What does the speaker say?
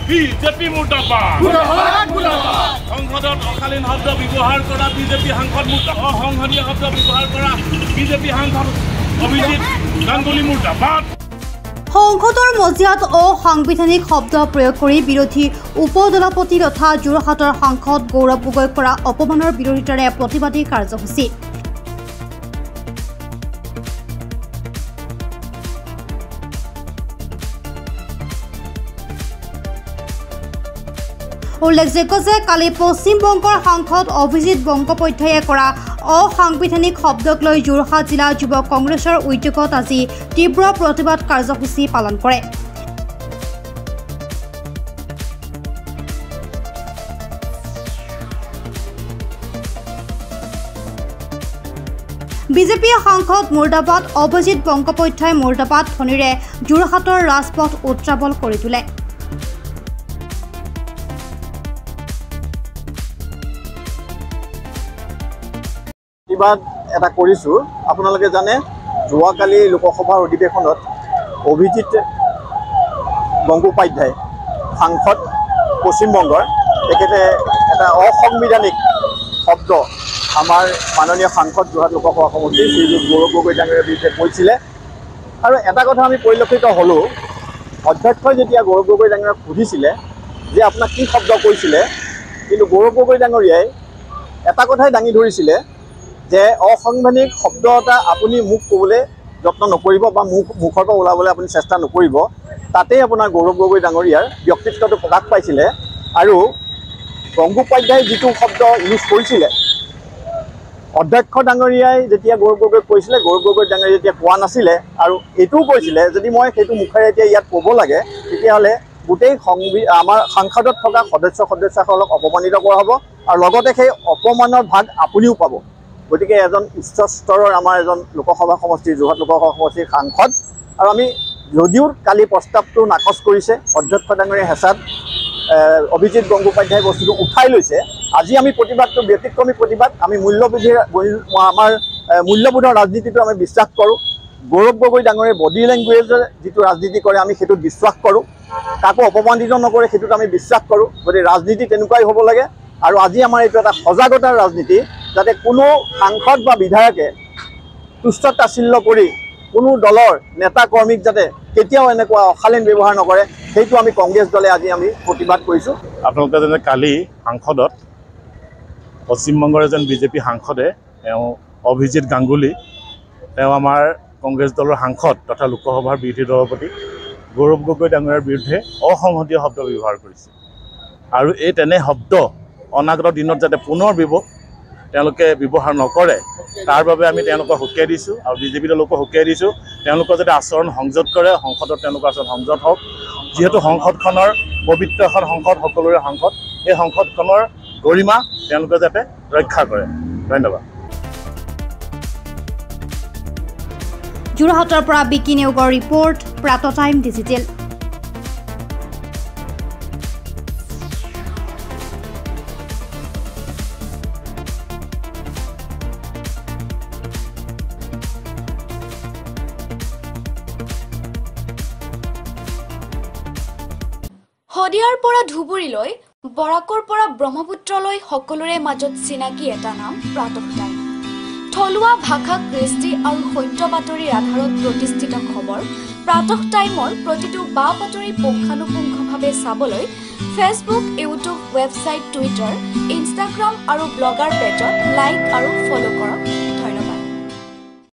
BJP মুৰ্দাবাদ সংসদত অশালীন শব্দ ব্যৱহাৰ কৰা বিজেপি সাংসদ অসংসদীয় শব্দ ব্যৱহাৰ কৰা বিজেপি সাংসদ অভিজিৎ গাংগুলী মুৰ্দাবাদ সংসদৰ মজিয়াত অসাংবিধানিক শব্দ প্ৰয়োগ কৰি বিৰোধী উপদলপতি তথা যোৰহাটৰ সাংসদ গৌৰৱ গগৈক কৰা অপমানৰ বিৰোধিতাৰে প্ৰতিবাদী কাৰ্যসূচী উল্লেখযোগ্য যে কালি পশ্চিমবংগৰ সাংসদ অভিজিৎ বংগোপাধ্যায়ে কৰা অসাংবিধানিক শব্দক লৈ যোৰহাট জিলা যুৱ কংগ্ৰেছৰ উদ্যোগত আজি তীব্ৰ প্ৰতিবাদ কাৰ্যসূচী পালন কৰে বিজেপি সাংসদ মুৰ্দাবাদ অভিজিৎ বংগোপাধ্যায় মুৰ্দাবাদ ধ্বনিৰে যোৰহাটৰ ৰাজপথ উত্ৰাৱল কৰি তোলে প্ৰতিবাদ এটা কৰিছোঁ আপোনালোকে জানে যোৱাকালি লোকসভাৰ অধিৱেশনত অভিজিৎ গংগোপাধ্যায় সাংসদ পশ্চিমবংগৰ তেখেতে এটা অসাংবিধানিক শব্দ আমাৰ মাননীয় সাংসদ যোৰহাট লোকসভা সমষ্টিৰ শ্ৰীযুত গৌৰৱ গগৈ ডাঙৰীয়াৰ বিৰুদ্ধে কৈছিলে আৰু এটা কথা আমি পৰিলক্ষিত হ'লোঁ অধ্যক্ষই যেতিয়া গৌৰৱ গগৈ ডাঙৰীয়াক সুধিছিলে যে আপোনাক কি শব্দ কৈছিলে কিন্তু গৌৰৱ গগৈ ডাঙৰীয়াই এটা কথাই দাঙি ধৰিছিলে যে অসাংবিধানিক শব্দ এটা আপুনি মোক ক'বলৈ যত্ন নকৰিব বা মুখৰ পৰা ওলাবলৈ আপুনি চেষ্টা নকৰিব তাতেই আপোনাৰ গৌৰৱ গগৈ ডাঙৰীয়াৰ ব্যক্তিত্বটো প্ৰকাশ পাইছিলে আৰু গংগোপাধ্যায়ে যিটো শব্দ ইউজ কৰিছিলে অধ্যক্ষ ডাঙৰীয়াই যেতিয়া গৌৰৱ গগৈক কৈছিলে গৌৰৱ গগৈ ডাঙৰীয়াই যেতিয়া কোৱা নাছিলে আৰু এইটোও কৈছিলে যদি মই সেইটো মুখেৰে এতিয়া ইয়াত ক'ব লাগে তেতিয়াহ'লে গোটেই আমাৰ সাংসদত থকা সদস্যসকলক অপমানিত কৰা হ'ব আৰু লগতে সেই অপমানৰ ভাগ আপুনিও পাব গতিকে এজন উচ্চ স্তৰৰ আমাৰ এজন লোকসভা সমষ্টিৰ যোৰহাট লোকসভা সমষ্টিৰ সাংসদ আৰু আমি যদিও কালি প্ৰস্তাৱটো নাকচ কৰিছে অধ্যক্ষ ডাঙৰীয়া হেঁচাত অভিজিৎ গংগোপাধ্যায় বস্তুটো উঠাই লৈছে আজি আমি প্ৰতিবাদটো ব্যতিক্ৰমী প্ৰতিবাদ আমি আমাৰ মূল্যবোধৰ ৰাজনীতিটো আমি বিশ্বাস কৰোঁ গৌৰৱ গগৈ ডাঙৰীয়াৰ বডি লেংগুৱেজৰ যিটো ৰাজনীতি কৰে আমি সেইটোত বিশ্বাস কৰোঁ কাকো অপমানিত নকৰে সেইটোত আমি বিশ্বাস কৰোঁ গতিকে ৰাজনীতি তেনেকুৱাই হ'ব লাগে আৰু আজি আমাৰ এইটো এটা সজাগতাৰ ৰাজনীতি যাতে কোনো সাংসদ বা বিধায়কে তুচ্ছ তাচ্ছিল্য কৰি কোনো দলৰ নেতা কৰ্মীক যাতে কেতিয়াও এনেকুৱা অশালীন ব্যৱহাৰ নকৰে সেইটো আমি কংগ্ৰেছ দলে আজি আমি প্ৰতিবাদ কৰিছোঁ আপোনালোকে যেনে কালি সাংসদত পশ্চিমবংগৰ এজন বিজেপি সাংসদে তেওঁ অভিজিৎ গাংগুলী তেওঁ আমাৰ কংগ্ৰেছ দলৰ সাংসদ তথা লোকসভাৰ বিৰোধী দলপতি গৌৰৱ গগৈ ডাঙৰীয়াৰ বিৰুদ্ধে অসংসদীয় শব্দ ব্যৱহাৰ কৰিছে আৰু এই তেনে শব্দ অনাগত দিনত যাতে পুনৰ তেওঁলোকে ব্যৱহাৰ নকৰে তাৰ বাবে আমি তেওঁলোকক সকীয়াই দিছোঁ আৰু বিজেপি দলকো সকীয়াই দিছোঁ তেওঁলোকৰ যাতে আচৰণ সংযত কৰে সংসদত তেওঁলোকৰ আচৰণ সংযত হওক যিহেতু সংসদখনৰ পবিত্ৰ এখন সংসদ সকলোৰে সংসদ এই সংসদখনৰ গৰিমা তেওঁলোকে যাতে ৰক্ষা কৰে ধন্যবাদ যোৰহাটৰ পৰা বিকি নেওগৰ ৰিপৰ্ট প্ৰাত টাইম ডিজিটেল শদিয়াৰ পৰা ধুবুৰীলৈ বৰাকৰ পৰা ব্ৰহ্মপুত্ৰলৈ সকলোৰে মাজত চিনাকি এটা নাম প্ৰাতঃ টাইম থলুৱা ভাষা কৃষ্টি আৰু সত্য বাতৰিৰ আধাৰত প্ৰতিষ্ঠিত খবৰ প্ৰাতঃ টাইমৰ প্ৰতিটো বা বাতৰি পুংখানুপুংখভাৱে চাবলৈ Facebook YouTube website Twitter Instagram আৰু ব্লগাৰ পেজত লাইক আৰু ফ'ল' কৰক